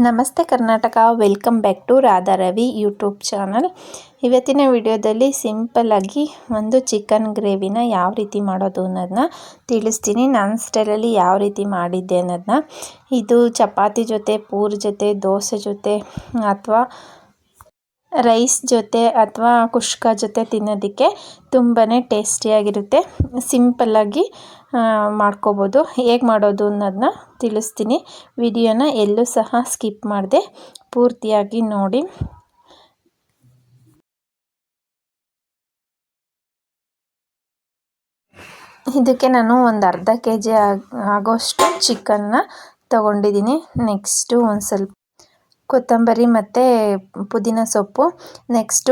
ನಮಸ್ತೆ Karnataka, welcome back to Radha Ravi YouTube channel. ಇವತ್ತಿನ ವಿಡಿಯೋದಲ್ಲಿ ಸಿಂಪಲ್ಲಾಗಿ ಒಂದು ಚಿಕನ್ ಗ್ರೇವಿನ ಯಾವ ರೀತಿ ಮಾಡೋದು ಅನ್ನೋದನ್ನ ತಿಳಿಸ್ತೀನಿ. ನನ್ನ ಸ್ಟೈಲಲ್ಲಿ ಯಾವ ರೀತಿ ಮಾಡಿದ್ದೆ ಅನ್ನೋದನ್ನ. ಇದು ಚಪಾತಿ ಜೊತೆ, ಪೂರಿ ಜೊತೆ, ದೋಸೆ ಜೊತೆ ಅಥವಾ ರೈಸ್ ಜೊತೆ ಅಥವಾ ಕುಷ್ಕ ಜೊತೆ ತಿನ್ನೋದಕ್ಕೆ ತುಂಬಾ ಟೇಸ್ಟಿಯಾಗಿರುತ್ತೆ. ಸಿಂಪಲ್ಲಾಗಿ ಮಾಡ್ಕೋಬೋದು. ಹೇಗೆ ಮಾಡೋದು ಅನ್ನೋದನ್ನ ತಿಳಿಸ್ತೀನಿ. ವಿಡಿಯೋನ ಎಲ್ಲೂ ಸಹ ಸ್ಕಿಪ್ ಮಾಡದೆ ಪೂರ್ತಿಯಾಗಿ ನೋಡಿ. ಇದಕ್ಕೆ ನಾನು ಒಂದು ಅರ್ಧ kg ಆಗೋಷ್ಟು ಚಿಕನ್ನ ತಗೊಂಡಿದ್ದೀನಿ. ನೆಕ್ಸ್ಟು ಒಂದು ಸ್ವಲ್ಪ ಕೊತ್ತಂಬರಿ ಮತ್ತು ಪುದೀನ ಸೊಪ್ಪು, ನೆಕ್ಸ್ಟು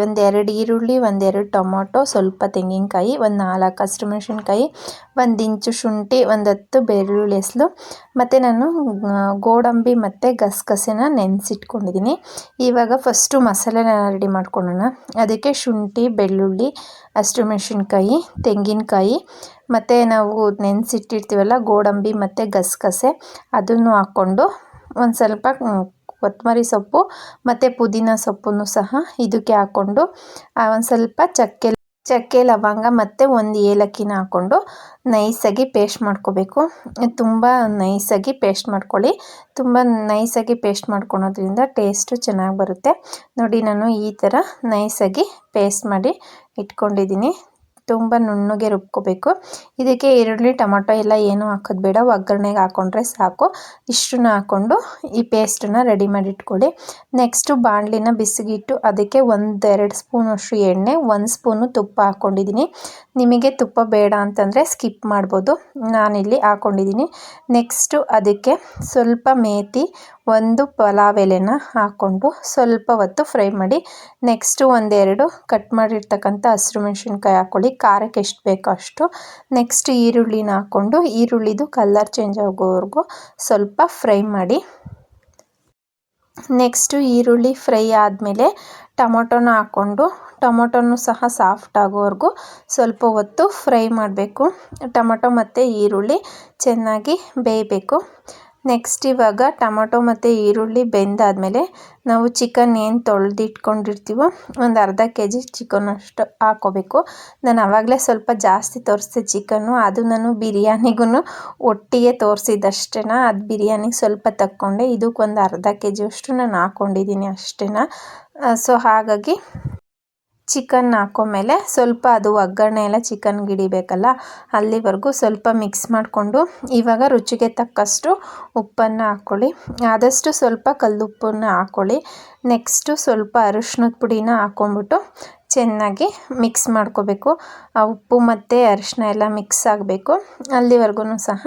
ಒಂದೆರಡು ಈರುಳ್ಳಿ, ಒಂದೆರಡು ಟೊಮೊಟೊ, ಸ್ವಲ್ಪ ತೆಂಗಿನಕಾಯಿ, ಒಂದು 4 ಹಸಿಮೆಣಸಿನ್ಕಾಯಿ, 1 ಇಂಚು ಶುಂಠಿ, ಒಂದು 10 ಬೆಳ್ಳುಳ್ಳಿ ಹೆಸಲು, ಮತ್ತು ನಾನು ಗೋಡಂಬಿ ಮತ್ತು ಗಸಗಸೆನ ನೆನೆಸಿಟ್ಕೊಂಡಿದ್ದೀನಿ. ಇವಾಗ ಫಸ್ಟು ಮಸಾಲೆನ ರೆಡಿ ಮಾಡ್ಕೊಳ್ಳೋಣ. ಅದಕ್ಕೆ ಶುಂಠಿ, ಬೆಳ್ಳುಳ್ಳಿ, ಹಸಿಮೆಣಸಿನ್ಕಾಯಿ, ತೆಂಗಿನಕಾಯಿ ಮತ್ತು ನಾವು ನೆನೆಸಿಟ್ಟಿರ್ತೀವಲ್ಲ ಗೋಡಂಬಿ ಮತ್ತು ಗಸಗಸೆ ಅದನ್ನು ಹಾಕ್ಕೊಂಡು ಒಂದು ಸ್ವಲ್ಪ ಕೊತ್ತಂಬರಿ ಸೊಪ್ಪು ಮತ್ತು ಪುದೀನ ಸೊಪ್ಪನ್ನು ಸಹ ಇದಕ್ಕೆ ಹಾಕ್ಕೊಂಡು ಒಂದು ಸ್ವಲ್ಪ ಚಕ್ಕೆ ಲವಂಗ ಮತ್ತು ಒಂದು ಏಲಕ್ಕಿನ ಹಾಕ್ಕೊಂಡು ನೈಸಾಗಿ ಪೇಸ್ಟ್ ಮಾಡ್ಕೋಬೇಕು. ತುಂಬ ನೈಸಾಗಿ ಪೇಸ್ಟ್ ಮಾಡ್ಕೊಳ್ಳಿ. ತುಂಬ ನೈಸಾಗಿ ಪೇಸ್ಟ್ ಮಾಡ್ಕೊಳೋದ್ರಿಂದ ಟೇಸ್ಟು ಚೆನ್ನಾಗಿ ಬರುತ್ತೆ. ನೋಡಿ, ನಾನು ಈ ಥರ ನೈಸಾಗಿ ಪೇಸ್ಟ್ ಮಾಡಿ ಇಟ್ಕೊಂಡಿದ್ದೀನಿ. ತುಂಬ ನುಣ್ಣಗೆ ರುಬ್ಕೋಬೇಕು. ಇದಕ್ಕೆ ಈರುಳ್ಳಿ, ಟೊಮೊಟೊ ಎಲ್ಲ ಏನೂ ಹಾಕೋದು ಬೇಡ, ಒಗ್ಗರಣೆಗೆ ಹಾಕ್ಕೊಂಡ್ರೆ ಸಾಕು. ಇಷ್ಟನ್ನು ಹಾಕ್ಕೊಂಡು ಈ ಪೇಸ್ಟನ್ನು ರೆಡಿ ಮಾಡಿ ಇಟ್ಕೊಳ್ಳಿ. ನೆಕ್ಸ್ಟು ಬಾಣಲಿನ ಬಿಸಿಗಿಟ್ಟು ಅದಕ್ಕೆ 1-2 ಸ್ಪೂನಷ್ಟು ಎಣ್ಣೆ, 1 ಸ್ಪೂನು ತುಪ್ಪ ಹಾಕ್ಕೊಂಡಿದ್ದೀನಿ. ನಿಮಗೆ ತುಪ್ಪ ಬೇಡ ಅಂತಂದರೆ ಸ್ಕಿಪ್ ಮಾಡ್ಬೋದು. ನಾನಿಲ್ಲಿ ಹಾಕ್ಕೊಂಡಿದ್ದೀನಿ. ನೆಕ್ಸ್ಟು ಅದಕ್ಕೆ ಸ್ವಲ್ಪ ಮೇಥಿ, 1 ಪಲಾವ್ ಎಲೆನ ಹಾಕ್ಕೊಂಡು ಸ್ವಲ್ಪ ಹೊತ್ತು ಫ್ರೈ ಮಾಡಿ. ನೆಕ್ಸ್ಟು 1-2 ಕಟ್ ಮಾಡಿರ್ತಕ್ಕಂಥ ಹಸಿಮೆಣಸಿನ್ಕಾಯಿ ಹಾಕ್ಕೊಳ್ಳಿ, ಖಾರಕ್ಕೆ ಎಷ್ಟು ಬೇಕೋ ಅಷ್ಟು. ನೆಕ್ಸ್ಟ್ ಈರುಳ್ಳಿನ ಹಾಕ್ಕೊಂಡು ಈರುಳ್ಳಿದು ಕಲರ್ ಚೇಂಜ್ ಆಗೋವರೆಗೂ ಸ್ವಲ್ಪ ಫ್ರೈ ಮಾಡಿ. ನೆಕ್ಸ್ಟು ಈರುಳ್ಳಿ ಫ್ರೈ ಆದಮೇಲೆ ಟೊಮೊಟೊನ ಹಾಕ್ಕೊಂಡು ಟೊಮೊಟೊನೂ ಸಹ ಸಾಫ್ಟ್ ಆಗೋವರೆಗೂ ಸ್ವಲ್ಪ ಹೊತ್ತು ಫ್ರೈ ಮಾಡಬೇಕು. ಟೊಮೊಟೊ ಮತ್ತು ಈರುಳ್ಳಿ ಚೆನ್ನಾಗಿ ಬೇಯಬೇಕು. ನೆಕ್ಸ್ಟ್ ಇವಾಗ ಟೊಮೊಟೊ ಮತ್ತು ಈರುಳ್ಳಿ ಬೆಂದಾದಮೇಲೆ ನಾವು ಚಿಕನ್ ಏನು ತೊಳೆದಿಟ್ಕೊಂಡಿರ್ತೀವೋ ಒಂದು ಅರ್ಧ kg ಚಿಕನಷ್ಟು ಹಾಕ್ಕೋಬೇಕು. ನಾನು ಆವಾಗಲೇ ಸ್ವಲ್ಪ ಜಾಸ್ತಿ ತೋರಿಸಿದೆ ಚಿಕನ್ನು, ಅದು ನಾನು ಬಿರಿಯಾನಿಗೂ ಒಟ್ಟಿಗೆ ತೋರಿಸಿದ್ದಷ್ಟೇ. ಅದು ಬಿರಿಯಾನಿಗೆ ಸ್ವಲ್ಪ ತಕ್ಕೊಂಡೆ, ಇದಕ್ಕೆ ಒಂದು ಅರ್ಧ kg ಅಷ್ಟು ನಾನು ಹಾಕ್ಕೊಂಡಿದ್ದೀನಿ ಅಷ್ಟೇ. ಸೊ ಹಾಗಾಗಿ ಚಿಕನ್ ಹಾಕ್ಕೊಂಡ್ಮೇಲೆ ಸ್ವಲ್ಪ ಅದು ಒಗ್ಗರಣೆ ಎಲ್ಲ ಚಿಕನ್ಗೆ ಹಿಡಿಬೇಕಲ್ಲ, ಅಲ್ಲಿವರೆಗೂ ಸ್ವಲ್ಪ ಮಿಕ್ಸ್ ಮಾಡಿಕೊಂಡು ಇವಾಗ ರುಚಿಗೆ ತಕ್ಕಷ್ಟು ಉಪ್ಪನ್ನು ಹಾಕ್ಕೊಳ್ಳಿ. ಆದಷ್ಟು ಸ್ವಲ್ಪ ಕಲ್ಲುಪ್ಪನ್ನು ಹಾಕ್ಕೊಳ್ಳಿ. ನೆಕ್ಸ್ಟು ಸ್ವಲ್ಪ ಅರಿಶಿಣದ ಪುಡಿನ ಹಾಕ್ಕೊಂಬಿಟ್ಟು ಚೆನ್ನಾಗಿ ಮಿಕ್ಸ್ ಮಾಡ್ಕೋಬೇಕು. ಆ ಉಪ್ಪು ಮತ್ತು ಅರಿಶಿಣ ಎಲ್ಲ ಮಿಕ್ಸ್ ಆಗಬೇಕು, ಅಲ್ಲಿವರೆಗೂ ಸಹ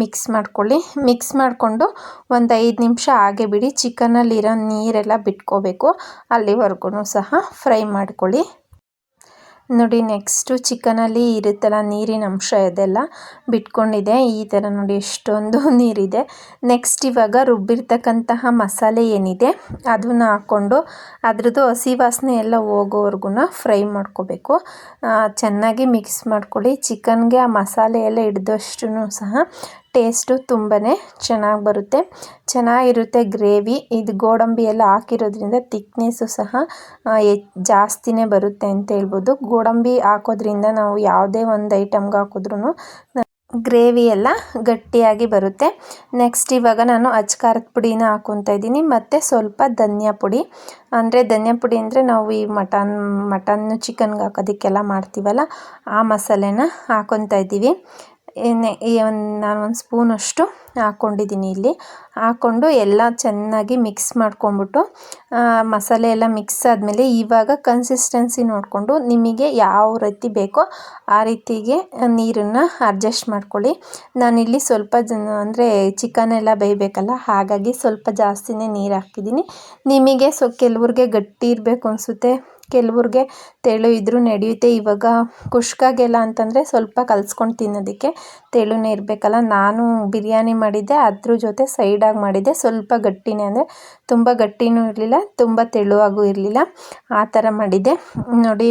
ಮಿಕ್ಸ್ ಮಾಡ್ಕೊಳ್ಳಿ. ಮಿಕ್ಸ್ ಮಾಡಿಕೊಂಡು ಒಂದು 5 ನಿಮಿಷ ಹಾಗೆ ಬಿಡಿ. ಚಿಕನಲ್ಲಿರೋ ನೀರೆಲ್ಲ ಬಿಟ್ಕೋಬೇಕು, ಅಲ್ಲಿವರೆಗೂ ಸಹ ಫ್ರೈ ಮಾಡ್ಕೊಳ್ಳಿ. ನೋಡಿ, ನೆಕ್ಸ್ಟು ಚಿಕನಲ್ಲಿ ಇರುತ್ತಲ್ಲ ನೀರಿನ ಅಂಶ ಇದೆಲ್ಲ ಬಿಟ್ಕೊಂಡಿದೆ. ಈ ಥರ ನೋಡಿ ಎಷ್ಟೊಂದು ನೀರಿದೆ. ನೆಕ್ಸ್ಟ್ ಇವಾಗ ರುಬ್ಬಿರ್ತಕ್ಕಂತಹ ಮಸಾಲೆ ಏನಿದೆ ಅದನ್ನು ಹಾಕ್ಕೊಂಡು ಅದ್ರದ್ದು ಹಸಿ ವಾಸನೆ ಎಲ್ಲ ಹೋಗೋವರೆಗೂ ಫ್ರೈ ಮಾಡ್ಕೋಬೇಕು. ಚೆನ್ನಾಗಿ ಮಿಕ್ಸ್ ಮಾಡ್ಕೊಳ್ಳಿ. ಚಿಕನ್ಗೆ ಆ ಮಸಾಲೆ ಎಲ್ಲ ಹಿಡ್ದಷ್ಟು ಸಹ ಟೇಸ್ಟು ತುಂಬಾ ಚೆನ್ನಾಗಿ ಬರುತ್ತೆ, ಚೆನ್ನಾಗಿರುತ್ತೆ ಗ್ರೇವಿ. ಇದು ಗೋಡಂಬಿ ಎಲ್ಲ ಹಾಕಿರೋದ್ರಿಂದ ತಿಕ್ನೆಸ್ಸು ಸಹ ಜಾಸ್ತಿನೇ ಬರುತ್ತೆ ಅಂತ ಹೇಳ್ಬೋದು. ಗೋಡಂಬಿ ಹಾಕೋದ್ರಿಂದ ನಾವು ಯಾವುದೇ ಒಂದು ಐಟಮ್ಗೆ ಹಾಕಿದ್ರೂ ಗ್ರೇವಿ ಎಲ್ಲ ಗಟ್ಟಿಯಾಗಿ ಬರುತ್ತೆ. ನೆಕ್ಸ್ಟ್ ಇವಾಗ ನಾನು ಖಾರದ ಪುಡಿನ ಹಾಕ್ಕೊತಾ ಇದ್ದೀನಿ ಮತ್ತು ಸ್ವಲ್ಪ ಧನಿಯಾ ಪುಡಿ. ಧನಿಯಾ ಪುಡಿ ಅಂದರೆ ನಾವು ಈ ಮಟನ್ನು ಚಿಕನ್ಗೆ ಹಾಕೋದಕ್ಕೆಲ್ಲ ಮಾಡ್ತೀವಲ್ಲ ಆ ಮಸಾಲೆನ ಹಾಕ್ಕೊತಾ ಇದ್ದೀವಿ. ನಾನು 1 ಸ್ಪೂನಷ್ಟು ಹಾಕ್ಕೊಂಡಿದ್ದೀನಿ. ಇಲ್ಲಿ ಹಾಕ್ಕೊಂಡು ಎಲ್ಲ ಚೆನ್ನಾಗಿ ಮಿಕ್ಸ್ ಮಾಡ್ಕೊಂಬಿಟ್ಟು ಮಸಾಲೆ ಎಲ್ಲ ಮಿಕ್ಸ್ ಆದಮೇಲೆ ಇವಾಗ ಕನ್ಸಿಸ್ಟೆನ್ಸಿ ನೋಡಿಕೊಂಡು ನಿಮಗೆ ಯಾವ ರೀತಿ ಬೇಕೋ ಆ ರೀತಿಗೆ ನೀರನ್ನು ಅಡ್ಜಸ್ಟ್ ಮಾಡ್ಕೊಳ್ಳಿ. ನಾನಿಲ್ಲಿ ಸ್ವಲ್ಪ ಅಂದರೆ ಚಿಕನ್ ಎಲ್ಲ ಬೇಯಬೇಕಲ್ಲ, ಹಾಗಾಗಿ ಸ್ವಲ್ಪ ಜಾಸ್ತಿನೇ ನೀರು ಹಾಕಿದ್ದೀನಿ. ನಿಮಗೆ ಕೆಲವ್ರಿಗೆ ಗಟ್ಟಿ ಇರಬೇಕು ಅನಿಸುತ್ತೆ, ಕೆಲವ್ರಿಗೆ ತೆಳು ಇದ್ರೂ ನಡೆಯುತ್ತೆ. ಇವಾಗ ಕುಷ್ಕಾಗೆಲ್ಲ ಅಂತಂದರೆ ಸ್ವಲ್ಪ ಕಲಿಸ್ಕೊಂಡು ತಿನ್ನೋದಕ್ಕೆ ತೆಳುನೇ ಇರಬೇಕಲ್ಲ. ನಾನು ಬಿರಿಯಾನಿ ಮಾಡಿದ್ದೆ, ಅದ್ರ ಜೊತೆ ಸೈಡಾಗಿ ಮಾಡಿದ್ದೆ. ಸ್ವಲ್ಪ ಗಟ್ಟಿನೇ, ಅಂದರೆ ತುಂಬ ಗಟ್ಟಿನೂ ಇರಲಿಲ್ಲ, ತುಂಬ ತೆಳುವಾಗೂ ಇರಲಿಲ್ಲ, ಆ ಥರ ಮಾಡಿದ್ದೆ. ನೋಡಿ,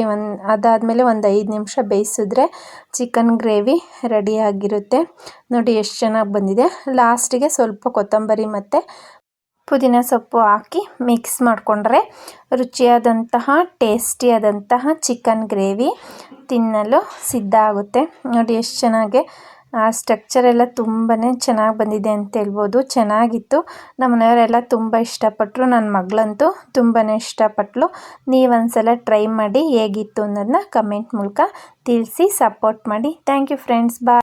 ಅದಾದಮೇಲೆ ಒಂದು 5 ನಿಮಿಷ ಬೇಯಿಸಿದ್ರೆ ಚಿಕನ್ ಗ್ರೇವಿ ರೆಡಿಯಾಗಿರುತ್ತೆ. ನೋಡಿ ಎಷ್ಟು ಚೆನ್ನಾಗಿ ಬಂದಿದೆ. ಲಾಸ್ಟಿಗೆ ಸ್ವಲ್ಪ ಕೊತ್ತಂಬರಿ ಮತ್ತು ಪುದೀನ ಸೊಪ್ಪು ಹಾಕಿ ಮಿಕ್ಸ್ ಮಾಡಿಕೊಂಡ್ರೆ ರುಚಿಯಾದಂತಹ ಟೇಸ್ಟಿಯಾದಂತಹ ಚಿಕನ್ ಗ್ರೇವಿ ತಿನ್ನಲು ಸಿದ್ಧ ಆಗುತ್ತೆ. ನೋಡಿ ಎಷ್ಟು ಚೆನ್ನಾಗಿ ಆ ಸ್ಟ್ರಕ್ಚರ್ ಎಲ್ಲ ತುಂಬಾ ಚೆನ್ನಾಗಿ ಬಂದಿದೆ ಅಂತ ಹೇಳ್ಬೋದು. ಚೆನ್ನಾಗಿತ್ತು. ನಮ್ಮ ಮನೆಯವರೆಲ್ಲ ತುಂಬ ಇಷ್ಟಪಟ್ಟರು. ನನ್ನ ಮಗಳಂತೂ ತುಂಬಾ ಇಷ್ಟಪಟ್ಟಳು. ನೀವೊಂದ್ಸಲ ಟ್ರೈ ಮಾಡಿ ಹೇಗಿತ್ತು ಅನ್ನೋದನ್ನ ಕಮೆಂಟ್ ಮೂಲಕ ತಿಳಿಸಿ ಸಪೋರ್ಟ್ ಮಾಡಿ. Thank you friends. ಬಾಯ್.